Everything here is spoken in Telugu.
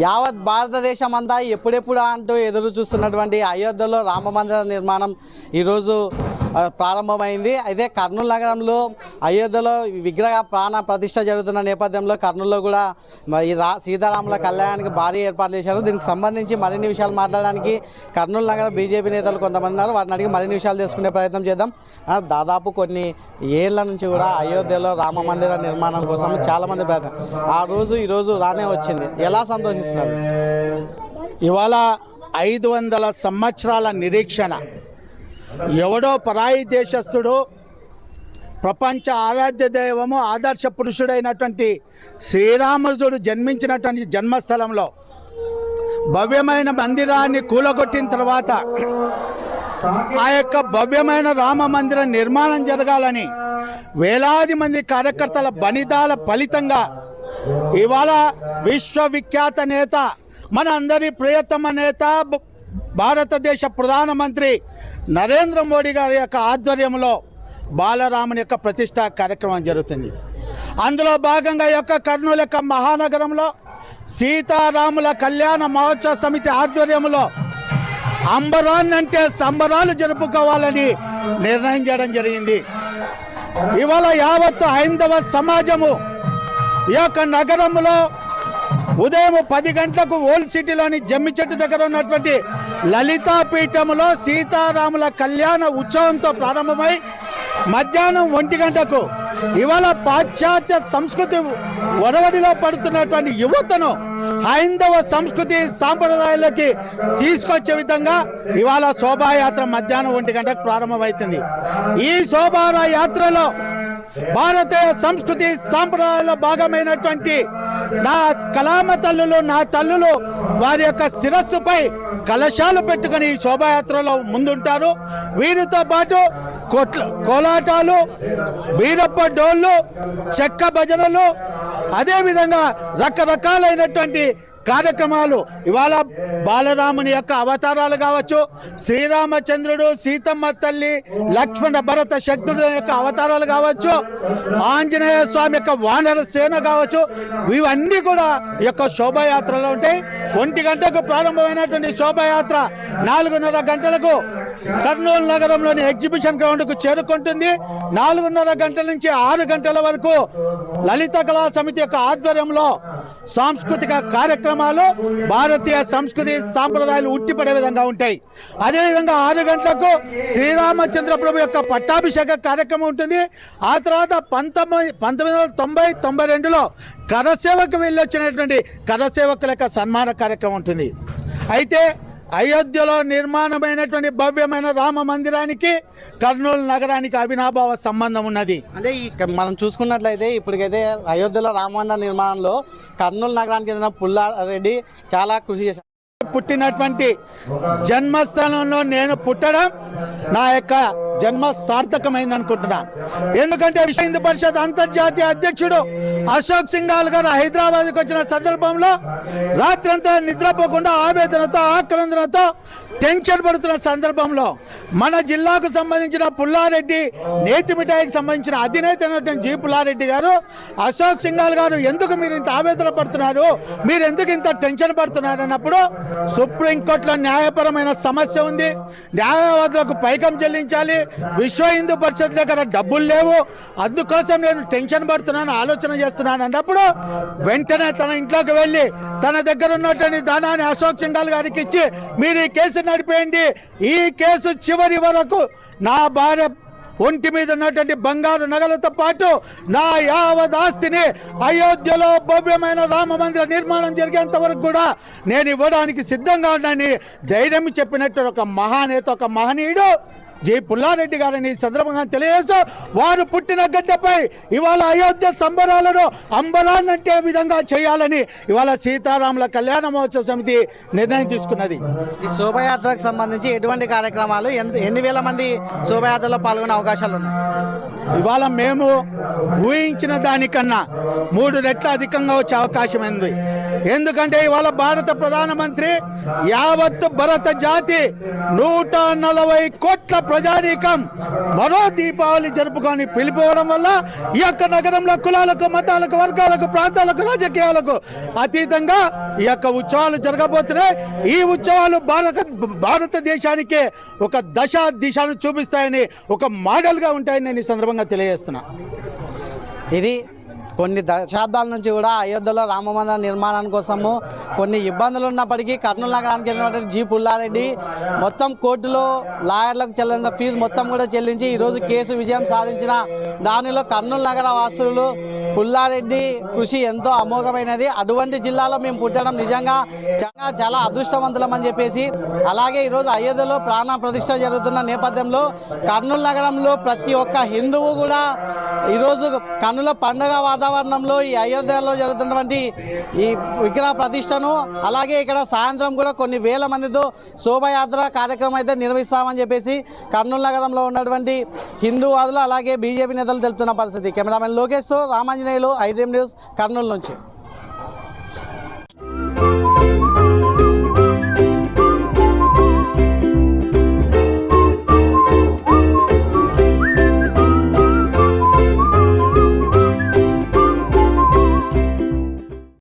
యావత్ భారతదేశం అంతా ఎప్పుడెప్పుడు అంటూ ఎదురు చూస్తున్నటువంటి అయోధ్యలో రామ మందిర నిర్మాణం ఈరోజు ప్రారంభమైంది. అయితే కర్నూలు నగరంలో అయోధ్యలో విగ్రహ ప్రాణ ప్రతిష్ఠ జరుగుతున్న నేపథ్యంలో కర్నూలులో కూడా ఈ సీతారాముల కళ్యాణానికి భారీ ఏర్పాట్లు చేశారు. దీనికి సంబంధించి మరిన్ని విషయాలు మాట్లాడడానికి కర్నూలు నగర బీజేపీ నేతలు కొంతమంది ఉన్నారు. వాటిని అడిగి మరిన్ని విషయాలు తెలుసుకునే ప్రయత్నం చేద్దాం. దాదాపు కొన్ని ఏళ్ల నుంచి కూడా అయోధ్యలో రామ మందిర నిర్మాణం కోసం చాలామంది ప్రయత్నం, ఆ రోజు ఈరోజు రానే వచ్చింది. ఎలా సంతోషిస్తారు? ఇవాళ 500 సంవత్సరాల నిరీక్షణ, ఎవడో పరాయి దేశస్థుడు ప్రపంచ ఆరాధ్య దైవము ఆదర్శ పురుషుడైనటువంటి శ్రీరాముడు జన్మించినటువంటి జన్మస్థలంలో భవ్యమైన మందిరాన్ని కూలగొట్టిన తర్వాత ఆ యొక్క భవ్యమైన రామ మందిర నిర్మాణం జరగాలని వేలాది మంది కార్యకర్తల బలిదాల ఫలితంగా ఇవాళ విశ్వవిఖ్యాత నేత, మన అందరి ప్రియతమ నేత, భారతదేశ ప్రధానమంత్రి నరేంద్ర మోడీ గారి యొక్క ఆధ్వర్యంలో బాలరాముని యొక్క ప్రతిష్టా కార్యక్రమం జరుగుతుంది. అందులో భాగంగా ఈ యొక్క కర్నూలు యొక్క మహానగరంలో సీతారాముల కళ్యాణ మహోత్సవ సమితి ఆధ్వర్యంలో అంబరాన్నంటే సంబరాలు జరుపుకోవాలని నిర్ణయం చేయడం జరిగింది. ఇవాళ యావత్తు హైందవ సమాజము ఈ యొక్క నగరంలో ఉదయం 10 గంటలకు ఓల్డ్ సిటీలోని జమ్మి చెట్టు దగ్గర ఉన్నటువంటి లలితాపీఠంలో సీతారాముల కళ్యాణ ఉత్సవంతో ప్రారంభమై మధ్యాహ్నం 1 గంటకు ఇవాళ పాశ్చాత్య సంస్కృతి ఒడవడిలో పడుతున్నటువంటి యువతను హైందవ సంస్కృతి సాంప్రదాయాలకి తీసుకొచ్చే విధంగా ఇవాళ శోభాయాత్ర మధ్యాహ్నం 1 గంటకు ప్రారంభమవుతుంది. ఈ శోభాయాత్రలో భారతీయ సంస్కృతి సాంప్రదాయాల్లో భాగమైనటువంటి నా కలామ తల్లులు, నా తల్లులు వారి యొక్క శిరస్సుపై కలశాలు పెట్టుకుని ఈ శోభాయాత్రలో ముందుంటారు. వీరితో పాటు కోలాటాలు, బీరప్ప డోళ్ళు, చెక్క భజనలు, అదేవిధంగా రకరకాలైనటువంటి కార్యక్రమాలు. ఇవాళ బాలరాముని యొక్క అవతారాలు కావచ్చు, శ్రీరామచంద్రుడు, సీతమ్మ తల్లి, లక్ష్మణ భరత శత్రుఘ్నుల యొక్క అవతారాలు కావచ్చు, ఆంజనేయ స్వామి యొక్క వానర సేన కావచ్చు, ఇవన్నీ కూడా ఈ యొక్క శోభాయాత్రలో ఉంటాయి. 1 గంటకు ప్రారంభమైనటువంటి శోభాయాత్ర 4:30 గంటలకు కర్నూలు నగరంలోని ఎగ్జిబిషన్ గ్రౌండ్కు చేరుకుంటుంది. 4:30 గంటల నుంచి 6 గంటల వరకు లలిత కళా సమితి యొక్క ఆధ్వర్యంలో సాంస్కృతిక కార్యక్రమాలు, భారతీయ సంస్కృతి సాంప్రదాయాలు ఉట్టిపడే విధంగా ఉంటాయి. అదేవిధంగా 6 గంటలకు శ్రీరామచంద్ర ప్రభు యొక్క పట్టాభిషేక కార్యక్రమం ఉంటుంది. ఆ తర్వాత 1992లో కరసేవకు వెళ్ళొచ్చినటువంటి కరసేవకుల యొక్క సన్మాన కార్యక్రమం ఉంటుంది. అయితే అయోధ్యలో నిర్మాణమైనటువంటి భవ్యమైన రామ మందిరానికి కర్నూలు నగరానికి అవినాభావ సంబంధం ఉన్నది. అంటే మనం చూసుకున్నట్లయితే ఇప్పటికైతే అయోధ్యలో రామ మందిర నిర్మాణంలో కర్నూలు నగరానికి చెందిన పుల్లారెడ్డి చాలా కృషి చేశారు. పుట్టినటువంటి జన్మస్థలంలో నేను పుట్టడం నా యొక్క జన్మ సార్థకమైంది అనుకుంటున్నా. ఎందుకంటే విశ్వ హిందూ పరిషత్ అంతర్జాతీయ అధ్యక్షుడు అశోక్ సింఘాల్ గారు హైదరాబాద్కి వచ్చిన సందర్భంలో రాత్రంతా నిద్రపోకుండా ఆవేదనతో, ఆక్రందనతో, టెన్షన్ పడుతున్న సందర్భంలో మన జిల్లాకు సంబంధించిన పుల్లారెడ్డి నేతి మిఠాయికి సంబంధించిన అధినేత అయినటువంటి జి పుల్లారెడ్డి గారు, అశోక్ సింఘాల్ గారు ఎందుకు మీరు ఇంత ఆవేదన పడుతున్నారు, మీరు ఎందుకు ఇంత టెన్షన్ పడుతున్నారు అన్నప్పుడు సుప్రీంకోర్టులో న్యాయపరమైన సమస్య ఉంది, న్యాయవాదులకు పైకం చెల్లించాలి, విశ్వ హిందూ పరిషత్ దగ్గర డబ్బులు లేవు, అందుకోసం నేను టెన్షన్ పడుతున్నాను, ఆలోచన చేస్తున్నాను అన్నప్పుడు వెంటనే తన ఇంట్లోకి వెళ్ళి తన దగ్గర ఉన్నటువంటి ధనాన్ని అశోక్ సింఘాల్ గారికి ఇచ్చి మీరు ఈ కేసు నడిపేయండి, ఈ కేసు చివరి వరకు నా భార్య ఒంటి మీద ఉన్నటువంటి బంగారు నగలతో పాటు నా యావత్ ఆస్తిని అయోధ్యలో భవ్యమైన రామ మందిర నిర్మాణం జరిగేంత వరకు కూడా నేను ఇవ్వడానికి సిద్ధంగా ఉన్నానని ధైర్యం చెప్పినట్టు ఒక మహానేత, ఒక మహనీయుడు జి పుల్లారెడ్డి గారిని సందర్భంగా తెలియజేస్తూ వారు పుట్టిన గడ్డపై ఇవాళ అయోధ్య సంబరాలను అంబరాన్నంటే విధంగా చేయాలని ఇవాళ సీతారాముల కళ్యాణ మహోత్సవ సమితి నిర్ణయం తీసుకున్నది. ఈ శోభయాత్రకు సంబంధించి ఎటువంటి కార్యక్రమాలు, ఎన్ని వేల మంది శోభయాత్రలో పాల్గొనే అవకాశాలు ఉన్నాయి? ఇవాళ మేము ఊహించిన దానికన్నా 3 రెట్ల అధికంగా వచ్చే అవకాశం ఉంది. ఎందుకంటే ఇవాళ భారత ప్రధానమంత్రి యావత్ భరత జాతి 140 కోట్ల ప్రజానీకం మరో దీపావళి జరుపుకొని పిలిపోవడం వల్ల ఈ యొక్క నగరంలో కులాలకు, మతాలకు, వర్గాలకు, ప్రాంతాలకు, రాజకీయాలకు అతీతంగా ఈ యొక్క ఉత్సవాలు జరగబోతున్నాయి. ఈ ఉత్సవాలు భారతదేశానికే ఒక దిశను చూపిస్తాయని, ఒక మోడల్గా ఉంటాయని నేను ఈ సందర్భంగా తెలియజేస్తున్నా. ఇది కొన్ని దశాబ్దాల నుంచి కూడా అయోధ్యలో రామమందిర నిర్మాణం కోసము కొన్ని ఇబ్బందులు ఉన్నప్పటికీ కర్నూలు నగరానికి చెందినటువంటి జి పుల్లారెడ్డి మొత్తం కోర్టులో లాయర్లకు చెల్లిన ఫీజు మొత్తం కూడా చెల్లించి ఈరోజు కేసు విజయం సాధించిన దానిలో కర్నూలు నగర వాసులు పుల్లారెడ్డి కృషి ఎంతో అమోఘమైనది. అటువంటి జిల్లాలో మేము పుట్టడం నిజంగా చాలా అదృష్టవంతులం అని చెప్పేసి, అలాగే ఈరోజు అయోధ్యలో ప్రాణ ప్రతిష్ఠ జరుగుతున్న నేపథ్యంలో కర్నూలు నగరంలో ప్రతి ఒక్క హిందువు కూడా ఈరోజు కన్నుల పండుగ వాతావరణంలో ఈ అయోధ్యలో జరుగుతున్నటువంటి ఈ విగ్రహ ప్రతిష్టను, అలాగే ఇక్కడ సాయంత్రం కూడా కొన్ని వేల మందితో శోభయాత్ర కార్యక్రమం అయితే నిర్వహిస్తామని చెప్పేసి కర్నూలు నగరంలో ఉన్నటువంటి హిందూవాదులు అలాగే బీజేపీ నేతలు తెలుపుతున్న పరిస్థితి. కెమెరామెన్ లోకేష్తో రామాంజనేయులు, ఐడ్రీమ్ న్యూస్, కర్నూలు నుంచి.